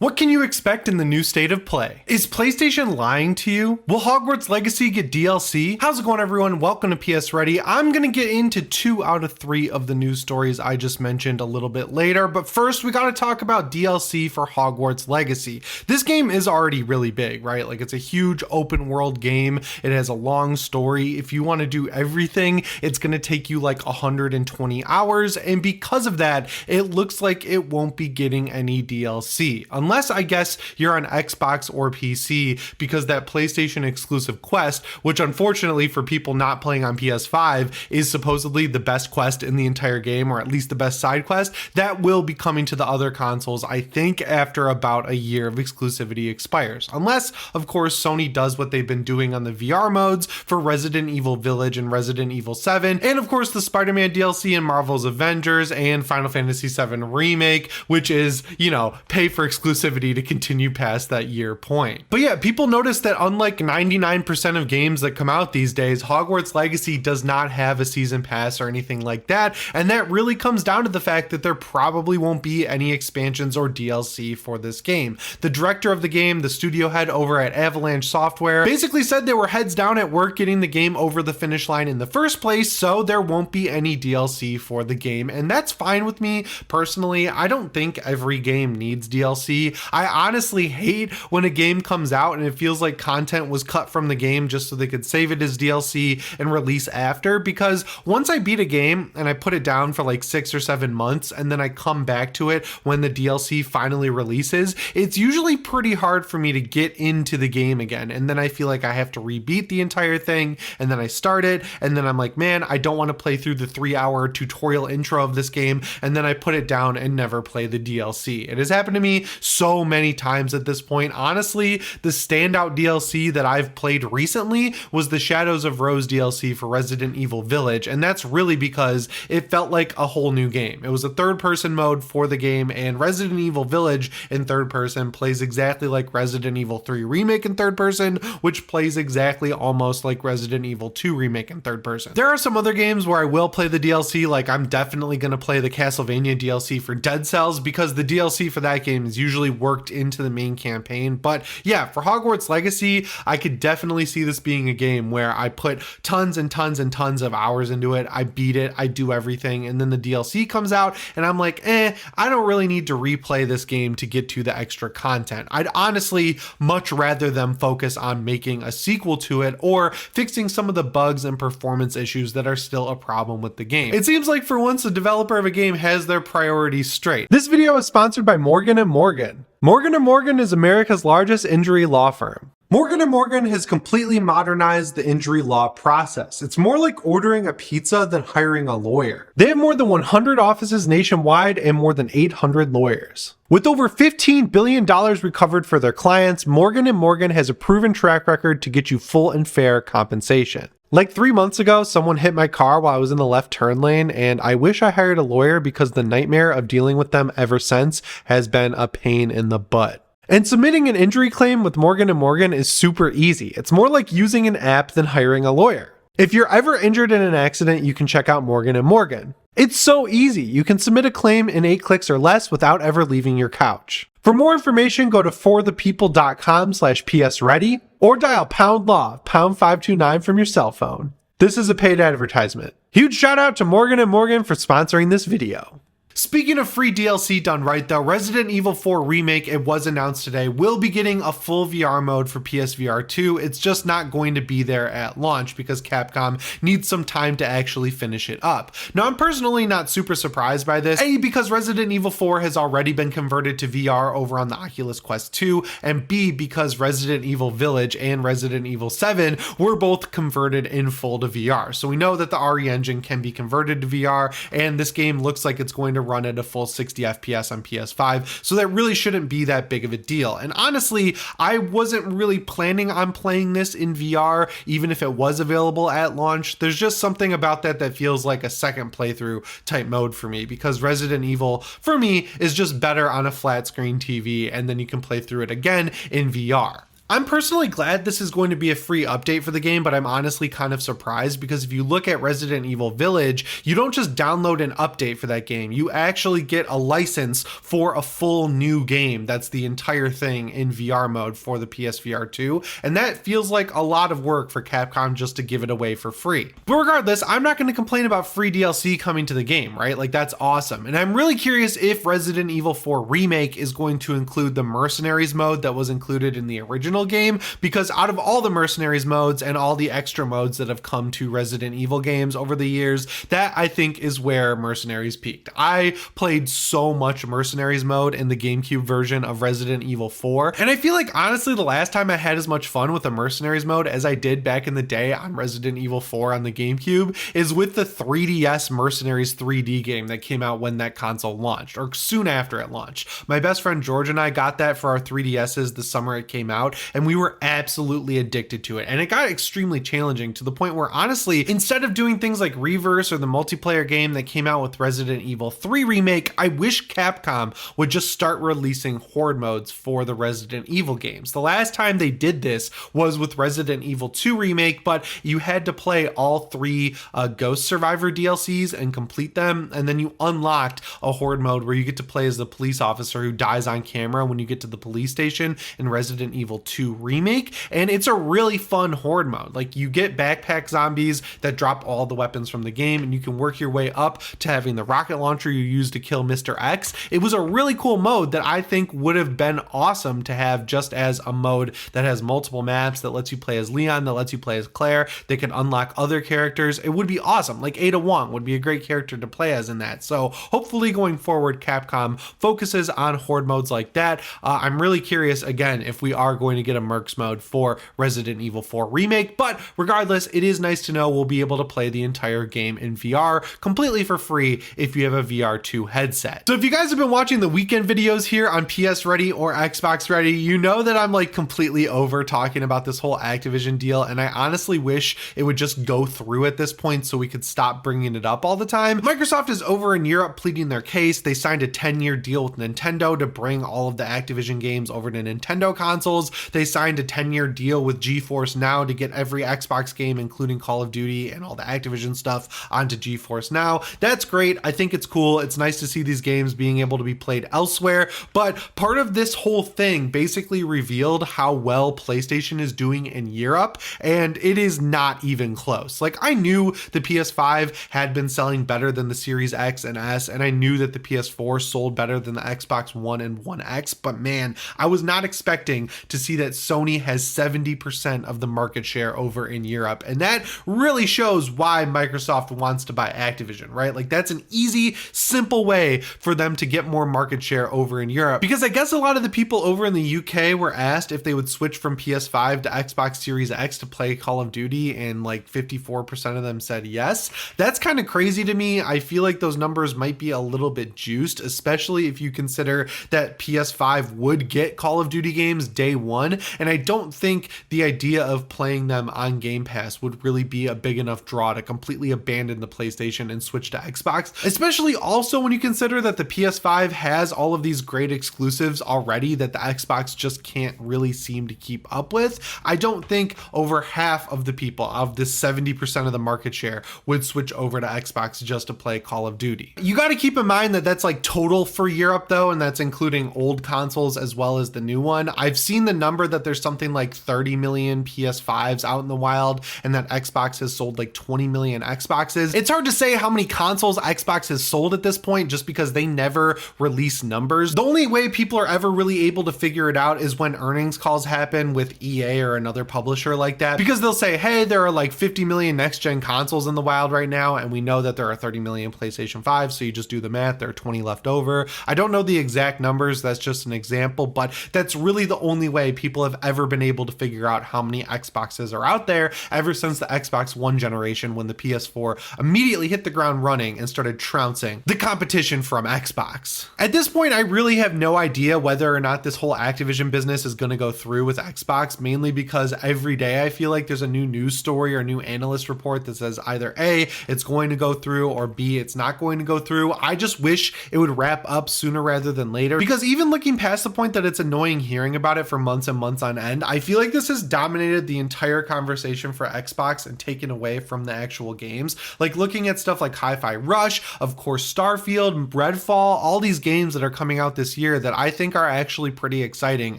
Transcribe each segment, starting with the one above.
What can you expect in the new state of play? Is PlayStation lying to you? Will Hogwarts Legacy get DLC? How's it going, everyone? Welcome to PSReady. I'm gonna get into 2 out of 3 of the news stories I just mentioned a little bit later, but first we gotta talk about DLC for Hogwarts Legacy. This game is already really big, right? Like, it's a huge open world game. It has a long story. If you wanna do everything, it's gonna take you like 120 hours, and because of that, it looks like it won't be getting any DLC. Unless, I guess, you're on Xbox or PC, because that PlayStation exclusive quest, which unfortunately for people not playing on PS5 is supposedly the best quest in the entire game, or at least the best side quest, that will be coming to the other consoles, I think, after about a year of exclusivity expires. Unless, of course, Sony does what they've been doing on the VR modes for Resident Evil Village and Resident Evil 7, and of course the Spider-Man DLC and Marvel's Avengers and Final Fantasy 7 Remake, which is, you know, pay for exclusivity to continue past that year point. But yeah, people notice that unlike 99% of games that come out these days, Hogwarts Legacy does not have a season pass or anything like that, and that really comes down to the fact that there probably won't be any expansions or DLC for this game. The director of the game, the studio head over at Avalanche Software, basically said they were heads down at work getting the game over the finish line in the first place, so there won't be any DLC for the game, and that's fine with me personally. I don't think every game needs DLC. I honestly hate when a game comes out and it feels like content was cut from the game just so they could save it as DLC and release after, because once I beat a game and I put it down for like 6 or 7 months and then I come back to it when the DLC finally releases, it's usually pretty hard for me to get into the game again, and then I feel like I have to rebeat the entire thing, and then I start it, and then I'm like, man, I don't want to play through the 3-hour tutorial intro of this game, and then I put it down and never play the DLC. It has happened to me so many times at this point. Honestly, the standout DLC that I've played recently was the Shadows of Rose DLC for Resident Evil Village, and that's really because it felt like a whole new game. It was a third-person mode for the game, and Resident Evil Village in third person plays exactly like Resident Evil 3 Remake in third person, which plays exactly almost like Resident Evil 2 Remake in third person. There are some other games where I will play the DLC, like I'm definitely going to play the Castlevania DLC for Dead Cells, because the DLC for that game is usually worked into the main campaign. But yeah, for Hogwarts Legacy, I could definitely see this being a game where I put tons and tons and tons of hours into it, I beat it, I do everything, and then the DLC comes out and I'm like, I don't really need to replay this game to get to the extra content. I'd honestly much rather them focus on making a sequel to it or fixing some of the bugs and performance issues that are still a problem with the game. It seems like for once the developer of a game has their priorities straight. This video is sponsored by Morgan & Morgan. Morgan & Morgan is America's largest injury law firm. Morgan & Morgan has completely modernized the injury law process. It's more like ordering a pizza than hiring a lawyer. They have more than 100 offices nationwide and more than 800 lawyers. With over $15 billion recovered for their clients, Morgan & Morgan has a proven track record to get you full and fair compensation. Like 3 months ago, someone hit my car while I was in the left turn lane, and I wish I hired a lawyer because the nightmare of dealing with them ever since has been a pain in the butt. And submitting an injury claim with Morgan & Morgan is super easy. It's more like using an app than hiring a lawyer. If you're ever injured in an accident, you can check out Morgan & Morgan. It's so easy. You can submit a claim in 8 clicks or less without ever leaving your couch. For more information, go to forthepeople.com/PSReady or dial #law, #529 from your cell phone. This is a paid advertisement. Huge shout out to Morgan & Morgan for sponsoring this video. Speaking of free DLC done right though, Resident Evil 4 Remake, it was announced today, will be getting a full VR mode for PSVR 2. It's just not going to be there at launch because Capcom needs some time to actually finish it up. Now, I'm personally not super surprised by this, A, because Resident Evil 4 has already been converted to VR over on the Oculus Quest 2, and B, because Resident Evil Village and Resident Evil 7 were both converted in full to VR. So we know that the RE engine can be converted to VR, and this game looks like it's going to run at a full 60 FPS on PS5, so that really shouldn't be that big of a deal. And honestly, I wasn't really planning on playing this in VR, even if it was available at launch. There's just something about that that feels like a second playthrough type mode for me, because Resident Evil, for me, is just better on a flat screen TV, and then you can play through it again in VR. I'm personally glad this is going to be a free update for the game, but I'm honestly kind of surprised because if you look at Resident Evil Village, you don't just download an update for that game. You actually get a license for a full new game. That's the entire thing in VR mode for the PSVR 2. And that feels like a lot of work for Capcom just to give it away for free. But regardless, I'm not going to complain about free DLC coming to the game, right? Like, that's awesome. And I'm really curious if Resident Evil 4 Remake is going to include the Mercenaries mode that was included in the original game, because out of all the Mercenaries modes and all the extra modes that have come to Resident Evil games over the years, that I think is where Mercenaries peaked. I played so much Mercenaries mode in the GameCube version of Resident Evil 4, and I feel like honestly the last time I had as much fun with the Mercenaries mode as I did back in the day on Resident Evil 4 on the GameCube is with the 3DS Mercenaries 3D game that came out when that console launched, or soon after it launched. My best friend George and I got that for our 3DSs the summer it came out, and we were absolutely addicted to it. And it got extremely challenging to the point where honestly, instead of doing things like Reverse or the multiplayer game that came out with Resident Evil 3 Remake, I wish Capcom would just start releasing horde modes for the Resident Evil games. The last time they did this was with Resident Evil 2 Remake, but you had to play all three Ghost Survivor DLCs and complete them, and then you unlocked a horde mode where you get to play as the police officer who dies on camera when you get to the police station in Resident Evil 2 Remake, and it's a really fun horde mode. Like, you get backpack zombies that drop all the weapons from the game, and you can work your way up to having the rocket launcher you use to kill Mr. X. It was a really cool mode that I think would have been awesome to have just as a mode that has multiple maps, that lets you play as Leon, that lets you play as Claire, they can unlock other characters. It would be awesome. Like, Ada Wong would be a great character to play as in that. So hopefully going forward, Capcom focuses on horde modes like that. I'm really curious again if we are going to get a Mercs mode for Resident Evil 4 Remake, but regardless, it is nice to know we'll be able to play the entire game in VR completely for free if you have a VR2 headset. So if you guys have been watching the weekend videos here on PS Ready or Xbox Ready, you know that I'm like completely over talking about this whole Activision deal, and I honestly wish it would just go through at this point so we could stop bringing it up all the time. Microsoft is over in Europe pleading their case. They signed a 10-year deal with Nintendo to bring all of the Activision games over to Nintendo consoles. They signed a 10-year deal with GeForce Now to get every Xbox game, including Call of Duty and all the Activision stuff, onto GeForce Now. That's great. I think it's cool. It's nice to see these games being able to be played elsewhere, but part of this whole thing basically revealed how well PlayStation is doing in Europe, and it is not even close. Like, I knew the PS5 had been selling better than the Series X and S, and I knew that the PS4 sold better than the Xbox One and One X, but man, I was not expecting to see that Sony has 70% of the market share over in Europe, and that really shows why Microsoft wants to buy Activision, right? Like, that's an easy, simple way for them to get more market share over in Europe, because I guess a lot of the people over in the UK were asked if they would switch from PS5 to Xbox Series X to play Call of Duty, and like 54% of them said yes. That's kind of crazy to me. I feel like those numbers might be a little bit juiced, especially if you consider that PS5 would get Call of Duty games day one, and I don't think the idea of playing them on Game Pass would really be a big enough draw to completely abandon the PlayStation and switch to Xbox, especially also when you consider that the PS5 has all of these great exclusives already that the Xbox just can't really seem to keep up with. I don't think over half of the people of this 70% of the market share would switch over to Xbox just to play Call of Duty. You got to keep in mind that that's like total for Europe though, and that's including old consoles as well as the new one. I've seen the number that there's something like 30 million PS5s out in the wild, and that Xbox has sold like 20 million Xboxes. It's hard to say how many consoles Xbox has sold at this point just because they never release numbers. The only way people are ever really able to figure it out is when earnings calls happen with EA or another publisher like that, because they'll say, hey, there are like 50 million next gen consoles in the wild right now, and we know that there are 30 million PlayStation 5, so you just do the math, there are 20 left over. I don't know the exact numbers, that's just an example, but that's really the only way people have ever been able to figure out how many Xboxes are out there ever since the Xbox One generation, when the PS4 immediately hit the ground running and started trouncing the competition from Xbox. At this point, I really have no idea whether or not this whole Activision business is going to go through with Xbox, mainly because every day I feel like there's a new news story or a new analyst report that says either A, it's going to go through, or B, it's not going to go through. I just wish it would wrap up sooner rather than later, because even looking past the point that it's annoying hearing about it for months and and months on end. I feel like this has dominated the entire conversation for Xbox and taken away from the actual games. Like looking at stuff like Hi-Fi Rush, of course, Starfield, Redfall, all these games that are coming out this year that I think are actually pretty exciting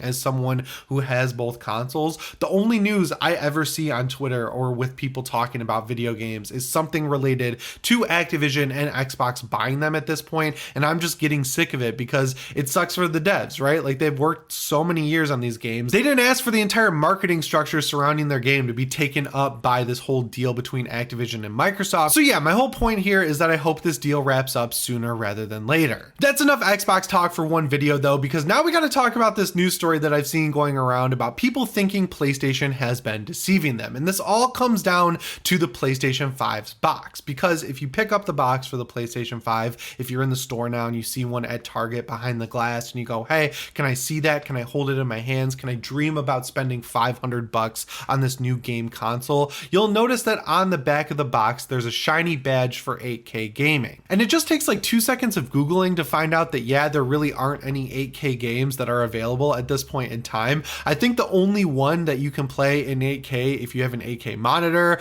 as someone who has both consoles. The only news I ever see on Twitter or with people talking about video games is something related to Activision and Xbox buying them at this point, and I'm just getting sick of it because it sucks for the devs, right? Like they've worked so many years on these games. They didn't ask for the entire marketing structure surrounding their game to be taken up by this whole deal between Activision and Microsoft. So yeah, my whole point here is that I hope this deal wraps up sooner rather than later. That's enough Xbox talk for one video though, because now we got to talk about this news story that I've seen going around about people thinking PlayStation has been deceiving them. And this all comes down to the PlayStation 5's box, because if you pick up the box for the PlayStation 5, if you're in the store now and you see one at Target behind the glass and you go, hey, can I see that? Can I hold it in my hands? Can I dream about spending $500 on this new game console? You'll notice that on the back of the box, there's a shiny badge for 8K gaming. And it just takes like 2 seconds of Googling to find out that, yeah, there really aren't any 8K games that are available at this point in time. I think the only one that you can play in 8K if you have an 8K monitor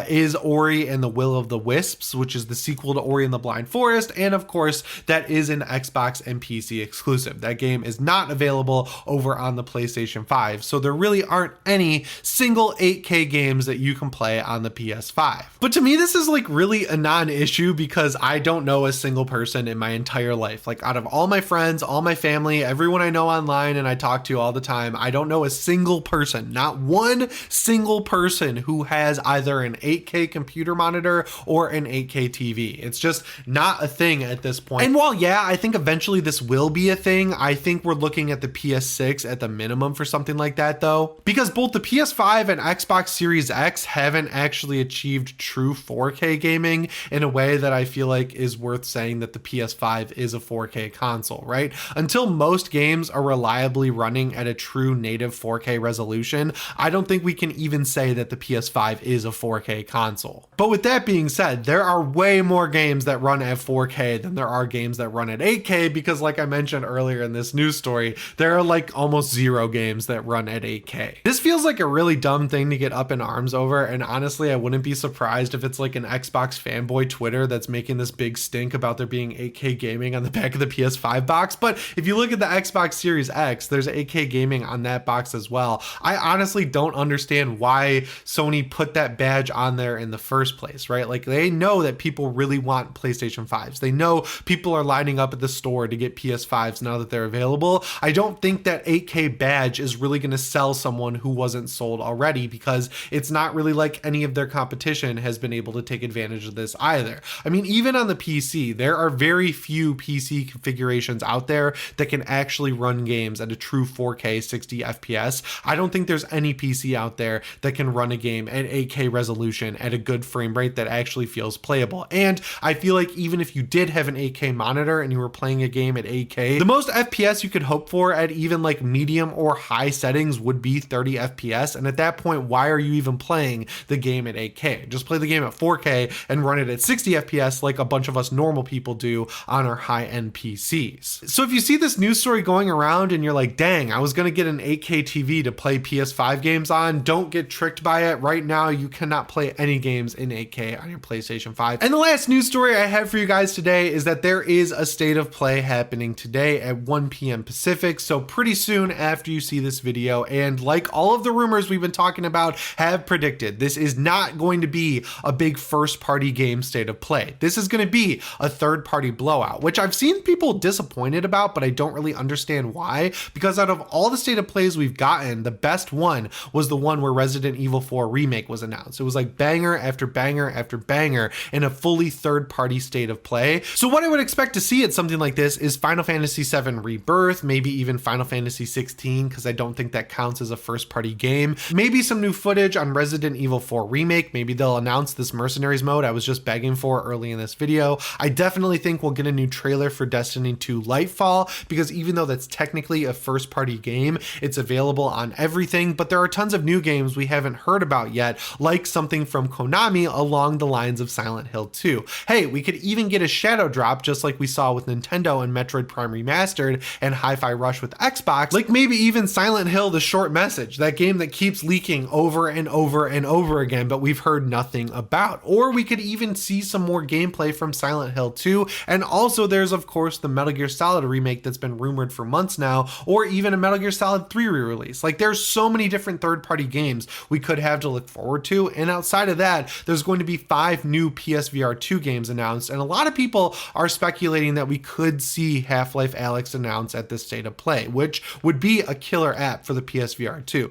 is Ori and the Will of the Wisps, which is the sequel to Ori and the Blind Forest. And of course, that is an Xbox and PC exclusive. That game is not available over on the PlayStation 5. So there really aren't any single 8K games that you can play on the PS5. But to me, this is like really a non-issue because I don't know a single person in my entire life. Like out of all my friends, all my family, everyone I know online and I talk to all the time, I don't know a single person, not one single person who has either an 8K computer monitor or an 8K TV. It's just not a thing at this point. And while, yeah, I think eventually this will be a thing, I think we're looking at the PS6 at the minimum for something like that though, because both the PS5 and Xbox Series X haven't actually achieved true 4K gaming in a way that I feel like is worth saying that the PS5 is a 4K console, right? Until most games are reliably running at a true native 4K resolution, I don't think we can even say that the PS5 is a 4K console. But with that being said, there are way more games that run at 4K than there are games that run at 8K because like I mentioned earlier in this news story, there are like almost 0 games that run at 8K. This feels like a really dumb thing to get up in arms over, and honestly, I wouldn't be surprised if it's like an Xbox fanboy Twitter that's making this big stink about there being 8K gaming on the back of the PS5 box. But if you look at the Xbox Series X, there's 8K gaming on that box as well. I honestly don't understand why Sony put that badge on there in the first place, right? Like they know that people really want PlayStation 5s. They know people are lining up at the store to get PS5s now that they're available. I don't think that 8K badge is really going to sell someone who wasn't sold already because it's not really like any of their competition has been able to take advantage of this either. I mean, even on the PC, there are very few PC configurations out there that can actually run games at a true 4K 60 FPS. I don't think there's any PC out there that can run a game at 8K resolution at a good frame rate that actually feels playable. And I feel like even if you did have an 8K monitor and you were playing a game at 8K, the most FPS you could hope for at even like medium or high settings would be 30 FPS. And at that point, why are you even playing the game at 8K? Just play the game at 4K and run it at 60 FPS like a bunch of us normal people do on our high-end PCs. So if you see this news story going around and you're like, dang, I was gonna get an 8K TV to play PS5 games on, don't get tricked by it. Right now, you cannot play any games in 8K on your PlayStation 5. And the last news story I have for you guys today is that there is a state of play happening today at 1 p.m. Pacific. So pretty soon after you see this video, and like all of the rumors we've been talking about have predicted, this is not going to be a big first party game state of play. This is going to be a third party blowout, which I've seen people disappointed about, but I don't really understand why, because out of all the state of plays we've gotten, the best one was the one where Resident Evil 4 Remake was announced. It was like banger after banger after banger in a fully third party state of play. So what I would expect to see at something like this is Final Fantasy VII Rebirth, maybe even Final Fantasy 16, because I don't think that counts as a first party game. Maybe some new footage on Resident Evil 4 Remake. Maybe they'll announce this Mercenaries mode I was just begging for early in this video. I definitely think we'll get a new trailer for Destiny 2 Lightfall, because even though that's technically a first party game, it's available on everything, but there are tons of new games we haven't heard about yet, like something from Konami along the lines of Silent Hill 2. Hey, we could even get a shadow drop just like we saw with Nintendo and Metroid Prime Remastered and Hi-Fi Rush with Xbox, like maybe even Silent Silent Hill: The Short Message, that game that keeps leaking over and over and over again, but we've heard nothing about. Or we could even see some more gameplay from Silent Hill 2. And also there's of course the Metal Gear Solid remake that's been rumored for months now, or even a Metal Gear Solid 3 re-release. Like, there's so many different third-party games we could have to look forward to. And outside of that, there's going to be 5 new PSVR 2 games announced. And a lot of people are speculating that we could see Half-Life Alyx announced at this state of play, which would be a killer app for the PSVR 2.